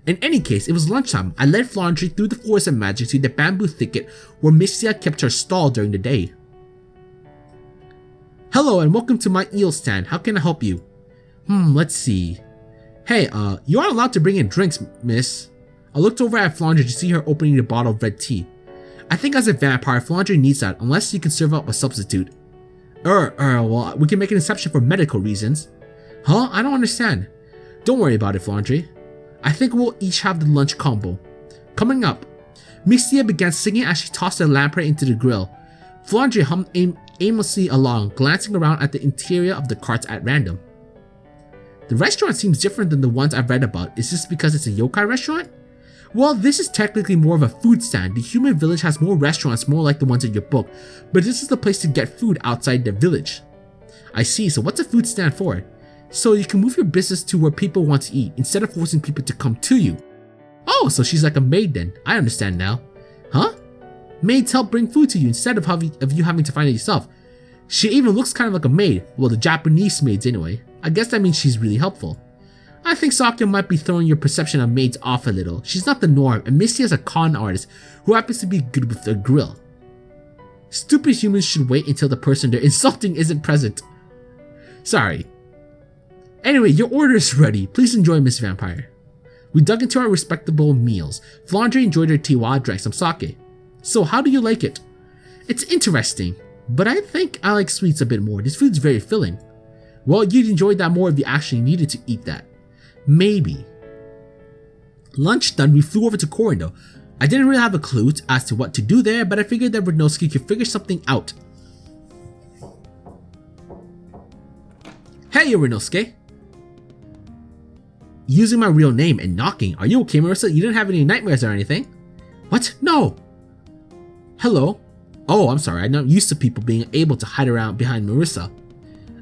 In any case, it was lunchtime. I led Flandre through the forest of magic to the bamboo thicket where Marissa kept her stall during the day. Hello and welcome to my eel stand. How can I help you? Let's see. Hey, you aren't allowed to bring in drinks, miss. I looked over at Flandre to see her opening the bottle of red tea. I think as a vampire, Flandre needs that unless you can serve up a substitute. Well, we can make an exception for medical reasons. Huh? I don't understand. Don't worry about it, Flandre. I think we'll each have the lunch combo. Coming up, Marissa began singing as she tossed a lamprey into the grill. Flandre hummed aimlessly along, glancing around at the interior of the carts at random. The restaurant seems different than the ones I've read about. Is this because it's a yokai restaurant? Well, this is technically more of a food stand. The human village has more restaurants more like the ones in your book, but this is the place to get food outside the village. I see, so what's a food stand for? So you can move your business to where people want to eat instead of forcing people to come to you. Oh, so she's like a maid then. I understand now. Huh? Maids help bring food to you instead of you having to find it yourself. She even looks kind of like a maid. Well, the Japanese maids anyway. I guess that means she's really helpful. I think Sakya might be throwing your perception of maids off a little. She's not the norm, and Misty is a con artist who happens to be good with the grill. Stupid humans should wait until the person they're insulting isn't present. Sorry. Anyway, your order is ready. Please enjoy, Miss Vampire. We dug into our respectable meals. Flandre enjoyed her tea while I drank some sake. So, how do you like it? It's interesting, but I think I like sweets a bit more. This food's very filling. Well, you'd enjoy that more if you actually needed to eat that. Maybe. Lunch done, we flew over to Corindon. I didn't really have a clue as to what to do there, but I figured that Rynosuke could figure something out. Hey, Rynosuke. Using my real name and knocking. Are you okay, Marissa? You didn't have any nightmares or anything? What? No. Hello. Oh, I'm sorry. I'm not used to people being able to hide around behind Marissa.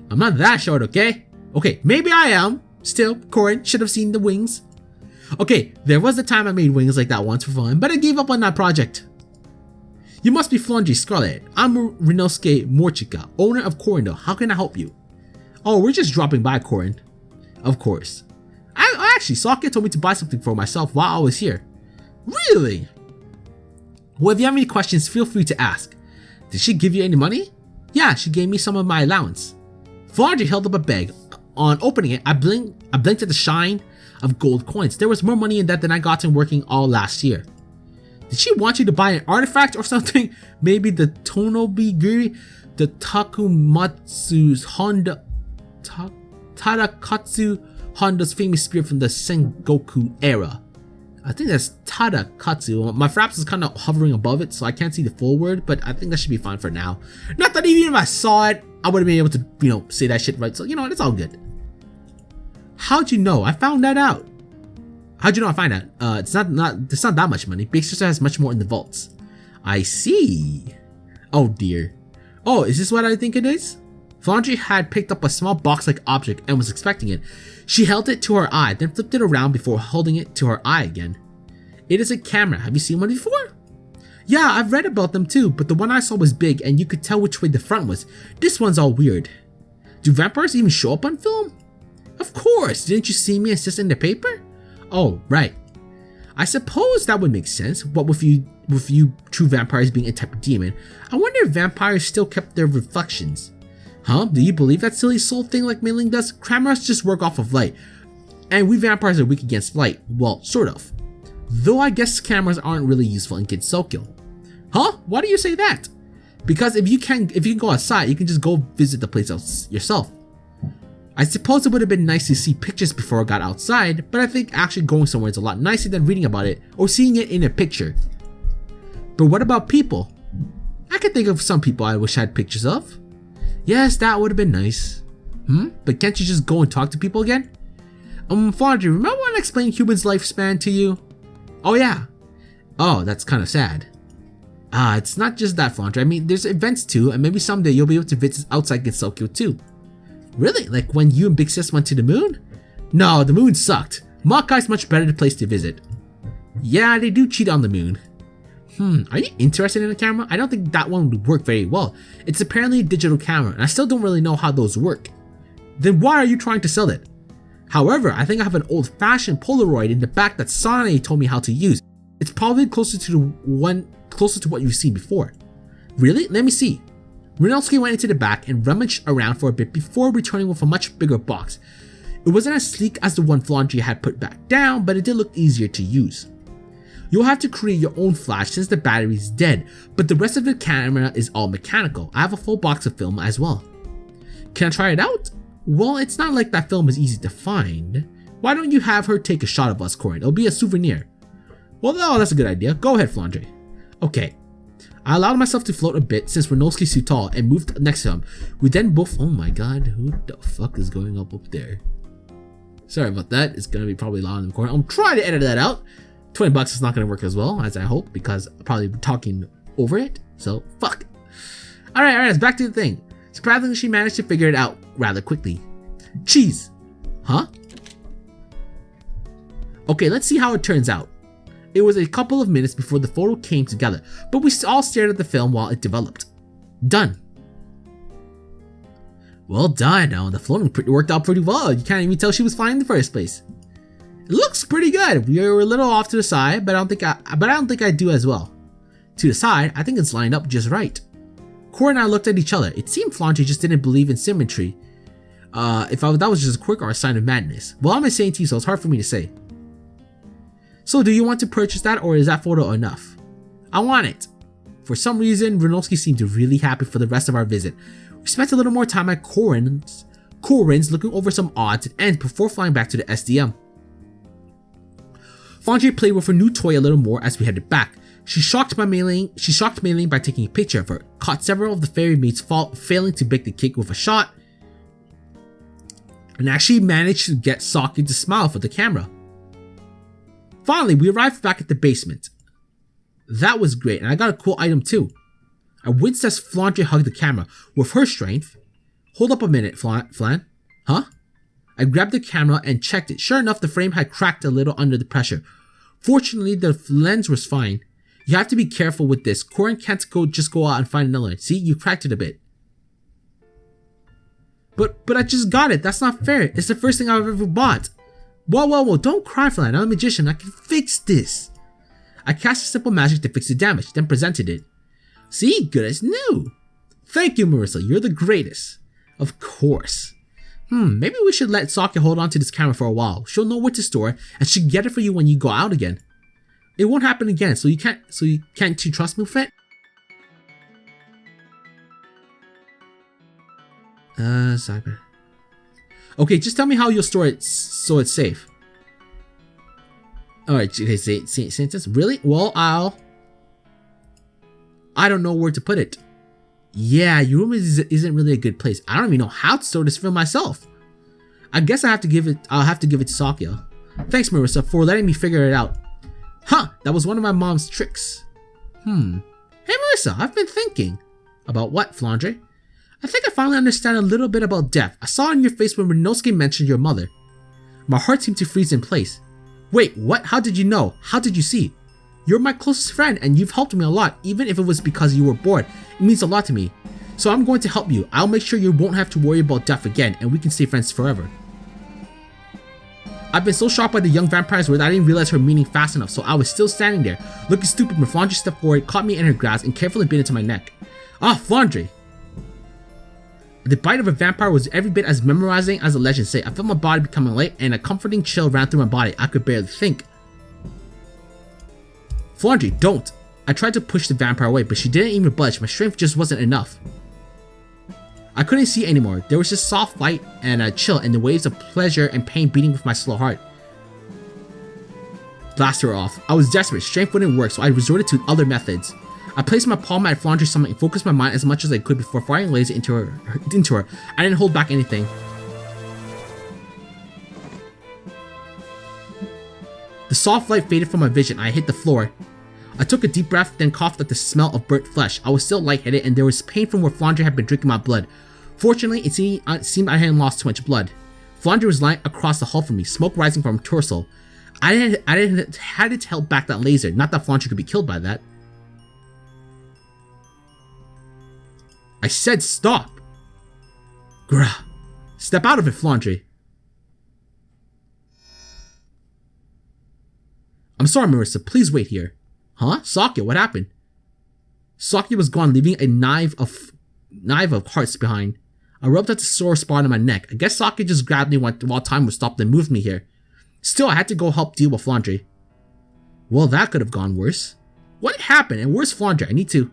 I'm not that short, okay? Okay, maybe I am. Still, Corin should have seen the wings. Okay, there was a time I made wings like that once for fun, but I gave up on that project. You must be Flandre Starlight. I'm Rynosuke Morchika, owner of Corindon. How can I help you? Oh, we're just dropping by, Corin. Of course. Actually, Sakya told me to buy something for myself while I was here. Really? Well, if you have any questions, feel free to ask. Did she give you any money? Yeah, she gave me some of my allowance. Flandre held up a bag. On opening it, I blinked at the shine of gold coins. There was more money in that than I got in working all last year. Did she want you to buy an artifact or something? Maybe the Tonobigiri, the Takumatsu's Honda, Tadakatsu Honda's famous spear from the Sengoku era. I think that's Tadakatsu. My fraps is kind of hovering above it, so I can't see the full word, but I think that should be fine for now. Not that even if I saw it, I would have been able to, say that shit right. So, it's all good. How'd you know? I found that out. How'd you know I find that? It's not that much money. Big Sister has much more in the vaults. I see. Oh dear. Oh, is this what I think it is? Flandre had picked up a small box-like object and was expecting it. She held it to her eye, then flipped it around before holding it to her eye again. It is a camera. Have you seen one before? Yeah, I've read about them too, but the one I saw was big and you could tell which way the front was. This one's all weird. Do vampires even show up on film? Of course, didn't you see me assist in the paper? Oh, right. I suppose that would make sense. What with you true vampires being a type of demon, I wonder if vampires still kept their reflections. Huh? Do you believe that silly soul thing like Mailing does? Cameras just work off of light. And we vampires are weak against light. Well, sort of. Though I guess cameras aren't really useful in Kidsokyo. Huh? Why do you say that? Because if you can go outside, you can just go visit the place yourself. I suppose it would have been nice to see pictures before I got outside, but I think actually going somewhere is a lot nicer than reading about it or seeing it in a picture. But what about people? I can think of some people I wish I had pictures of. Yes, that would have been nice. But can't you just go and talk to people again? Flandre, remember when I explained humans' lifespan to you? Oh yeah. Oh, that's kind of sad. It's not just that, Flandre. I mean, there's events too, and maybe someday you'll be able to visit outside Kidsokyo too. Really? Like when you and Big Sis went to the moon? No, the moon sucked. Makai's much better place to visit. Yeah, they do cheat on the moon. Are you interested in a camera? I don't think that one would work very well. It's apparently a digital camera, and I still don't really know how those work. Then why are you trying to sell it? However, I think I have an old-fashioned Polaroid in the back that Sane told me how to use. It's probably closer to what you've seen before. Really? Let me see. Rinalski went into the back and rummaged around for a bit before returning with a much bigger box. It wasn't as sleek as the one Flandre had put back down, but it did look easier to use. You'll have to create your own flash since the battery is dead, but the rest of the camera is all mechanical. I have a full box of film as well. Can I try it out? Well, it's not like that film is easy to find. Why don't you have her take a shot of us, Corin? It'll be a souvenir. Well, no, that's a good idea. Go ahead, Flandre. Okay. I allowed myself to float a bit since Rinalski's too tall and moved next to him. We then both... Oh my god, who the fuck is going up there? Sorry about that. It's gonna be probably loud in the corner. I'm trying to edit that out. $20 is not gonna work as well as I hope because I'll probably be talking over it. So, fuck. Alright, let's back to the thing. Surprisingly, she managed to figure it out rather quickly. Cheese. Huh? Okay, let's see how it turns out. It was a couple of minutes before the photo came together, but we all stared at the film while it developed. Done. Well done. Now the floating worked out pretty well. You can't even tell she was flying in the first place. It looks pretty good. We were a little off to the side, but I don't think I do as well. To the side, I think it's lined up just right. Cora and I looked at each other. It seemed Flandre just didn't believe in symmetry. That was just a quirk or a sign of madness. Well, I'm saying to you, so it's hard for me to say. So do you want to purchase that, or is that photo enough? I want it. For some reason, Rinalski seemed really happy for the rest of our visit. We spent a little more time at Corin's looking over some odds and ends before flying back to the SDM. Flandre played with her new toy a little more as we headed back. She shocked Mei-Ling by taking a picture of her, caught several of the fairy mates failing to bake the cake with a shot, and actually managed to get Saki to smile for the camera. Finally, we arrived back at the basement. That was great, and I got a cool item too. I winced as Flandre hugged the camera. With her strength... Hold up a minute, Flan. Huh? I grabbed the camera and checked it. Sure enough, the frame had cracked a little under the pressure. Fortunately, the lens was fine. You have to be careful with this. Corin can't just go out and find another. See, you cracked it a bit. But I just got it. That's not fair. It's the first thing I've ever bought. Whoa, don't cry, Flan. I'm a magician. I can fix this. I cast a simple magic to fix the damage, then presented it. See? Good as new. Thank you, Marissa. You're the greatest. Of course. Maybe we should let Saki hold on to this camera for a while. She'll know where to store it, and she'll get it for you when you go out again. It won't happen again, so you can't trust me with it? Cyber. Okay, just tell me how you'll store it so it's safe. Alright, okay, sentence. Really? Well, I don't know where to put it. Yeah, your room isn't really a good place. I don't even know how to store this film myself. I guess I'll have to give it to Sakia. Thanks, Marissa, for letting me figure it out. Huh, that was one of my mom's tricks. Hey, Marissa, I've been thinking. About what, Flandre? I think I finally understand a little bit about death. I saw in your face when Rinalski mentioned your mother. My heart seemed to freeze in place. Wait, what? How did you know? How did you see? You're my closest friend and you've helped me a lot, even if it was because you were bored. It means a lot to me. So I'm going to help you. I'll make sure you won't have to worry about death again and we can stay friends forever. I've been so shocked by the young vampire's words I didn't realize her meaning fast enough, so I was still standing there, looking stupid when Flandre stepped forward, caught me in her grasp, and carefully bit into my neck. Ah, Flandre! The bite of a vampire was every bit as memorizing as the legends say. I felt my body becoming light and a comforting chill ran through my body. I could barely think. Flandre, don't! I tried to push the vampire away, but she didn't even budge. My strength just wasn't enough. I couldn't see anymore. There was just soft light and a chill and the waves of pleasure and pain beating with my slow heart. Blast her off. I was desperate. Strength wouldn't work, so I resorted to other methods. I placed my palm at Flandre's stomach and focused my mind as much as I could before firing a laser into her. I didn't hold back anything. The soft light faded from my vision. I hit the floor. I took a deep breath, then coughed at the smell of burnt flesh. I was still lightheaded and there was pain from where Flandre had been drinking my blood. Fortunately, it seemed I hadn't lost too much blood. Flandre was lying across the hall from me, smoke rising from her torso. I had to held back that laser, not that Flandre could be killed by that. I said stop! Grah. Step out of it, Flandre. I'm sorry, Marissa, please wait here. Huh? Sakya, what happened? Sakya was gone, leaving a knife of hearts behind. I rubbed at the sore spot on my neck. I guess Sakya just grabbed me while time was stopped and moved me here. Still, I had to go help deal with Flandre. Well, that could have gone worse. What happened? And where's Flandre? I need to...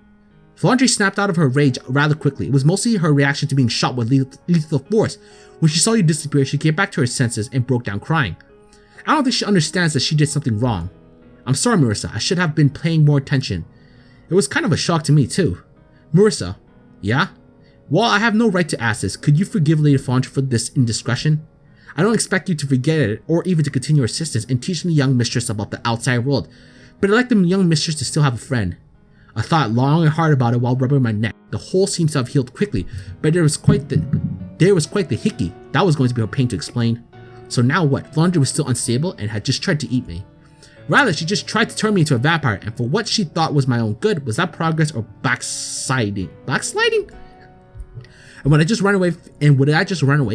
Flandre snapped out of her rage rather quickly. It was mostly her reaction to being shot with lethal force. When she saw you disappear, she came back to her senses and broke down crying. I don't think she understands that she did something wrong. I'm sorry, Marissa. I should have been paying more attention. It was kind of a shock to me, too. Marissa. Yeah? Well, I have no right to ask this. Could you forgive Lady Flandre for this indiscretion? I don't expect you to forget it or even to continue your assistance in teaching the young mistress about the outside world, but I'd like the young mistress to still have a friend. I thought long and hard about it while rubbing my neck. The hole seems to have healed quickly, but there was quite the hickey. That was going to be a pain to explain. So now what? Flandre was still unstable and had just tried to eat me. Rather, she just tried to turn me into a vampire, and for what she thought was my own good, was that progress or backsliding? Backsliding? And would I just run away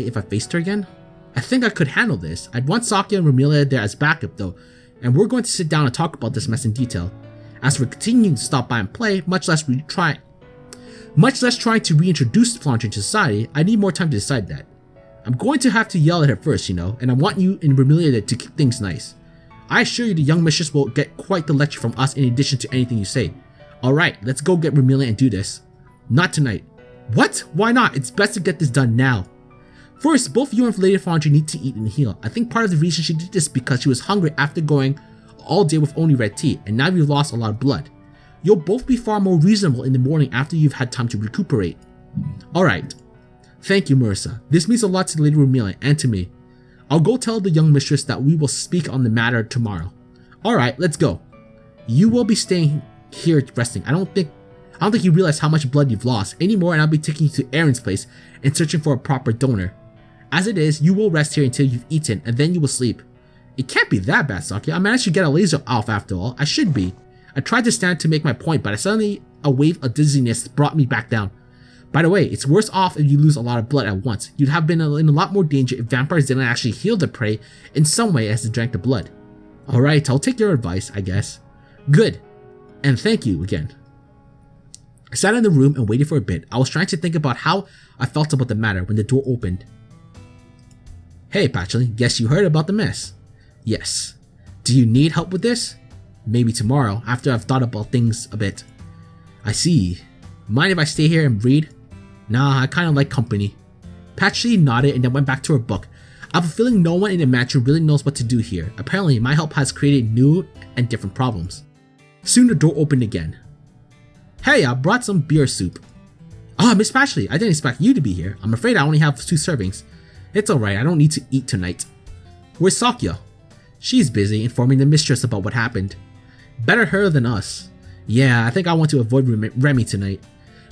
if I faced her again? I think I could handle this. I'd want Sakya and Romelia there as backup though, and we're going to sit down and talk about this mess in detail. As for continuing to stop by and play, much less trying to reintroduce Flandre into society, I need more time to decide that. I'm going to have to yell at her first, you know, and I want you and Romelia to keep things nice. I assure you the young mistress will get quite the lecture from us in addition to anything you say. Alright, let's go get Romelia and do this. Not tonight. What? Why not? It's best to get this done now. First, both you and Lady Flandre need to eat and heal. I think part of the reason she did this is because she was hungry after going all day with only red tea, and now you've lost a lot of blood. You'll both be far more reasonable in the morning after you've had time to recuperate. Alright. Thank you, Marissa. This means a lot to Lady Romelia and to me. I'll go tell the young mistress that we will speak on the matter tomorrow. Alright, let's go. You will be staying here resting. I don't think you realize how much blood you've lost anymore, and I'll be taking you to Aaron's place and searching for a proper donor. As it is, you will rest here until you've eaten, and then you will sleep. It can't be that bad, Sakya. I managed to get a laser off after all. I should be. I tried to stand to make my point, but suddenly a wave of dizziness brought me back down. By the way, it's worse off if you lose a lot of blood at once. You'd have been in a lot more danger if vampires didn't actually heal the prey in some way as they drank the blood. Alright, I'll take your advice, I guess. Good. And thank you again. I sat in the room and waited for a bit. I was trying to think about how I felt about the matter when the door opened. Hey, Patchley, guess you heard about the mess. Yes. Do you need help with this? Maybe tomorrow, after I've thought about things a bit. I see. Mind if I stay here and read? Nah, I kinda like company. Patchley nodded and then went back to her book. I have a feeling no one in the mansion really knows what to do here. Apparently, my help has created new and different problems. Soon the door opened again. Hey, I brought some beer soup. Ah, Miss Patchley, I didn't expect you to be here. I'm afraid I only have 2 servings. It's alright, I don't need to eat tonight. Where's Sakya? She's busy informing the mistress about what happened. Better her than us. Yeah, I think I want to avoid Remy tonight.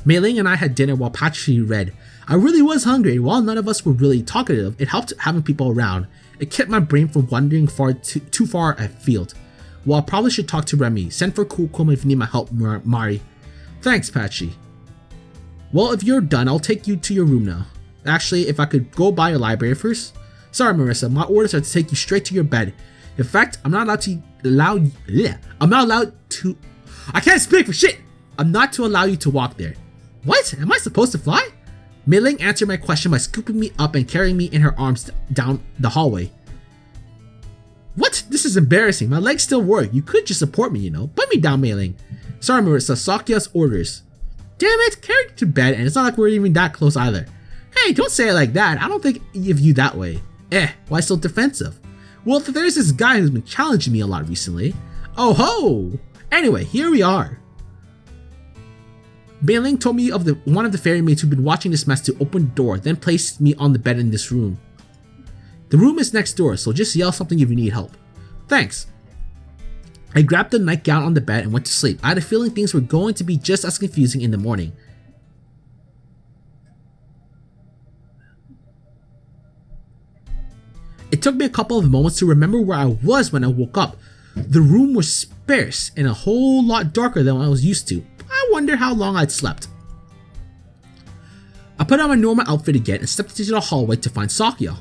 Mei Ling and I had dinner while Patchley read. I really was hungry, and while none of us were really talkative, it helped having people around. It kept my brain from wandering too far afield. Well, I probably should talk to Remy. Send for Coolcomb if you need my help, Mari. Thanks, Patchy. Well, if you're done, I'll take you to your room now. Actually, if I could go by your library first? Sorry, Marissa, my orders are to take you straight to your bed. In fact, I'm not allowed to I can't speak for shit! I'm not to allow you to walk there. What? Am I supposed to fly? Mei Ling answered my question by scooping me up and carrying me in her arms down the hallway. What? This is embarrassing. My legs still work. You could just support me, you know. Put me down, Mei Ling. Sorry, Marissa. Sakya's orders. Damn it, carry you to bed, and it's not like we're even that close either. Hey, don't say it like that. I don't think of you that way. Why so defensive? Well, there's this guy who's been challenging me a lot recently. Oh ho! Anyway, here we are. Mei Ling told me of one of the fairy maids who'd been watching this mess to open the door, then placed me on the bed in this room. The room is next door, so just yell something if you need help. Thanks. I grabbed the nightgown on the bed and went to sleep. I had a feeling things were going to be just as confusing in the morning. It took me a couple of moments to remember where I was when I woke up. The room was sparse and a whole lot darker than what I was used to. I wonder how long I'd slept. I put on my normal outfit again and stepped into the hallway to find Sakya.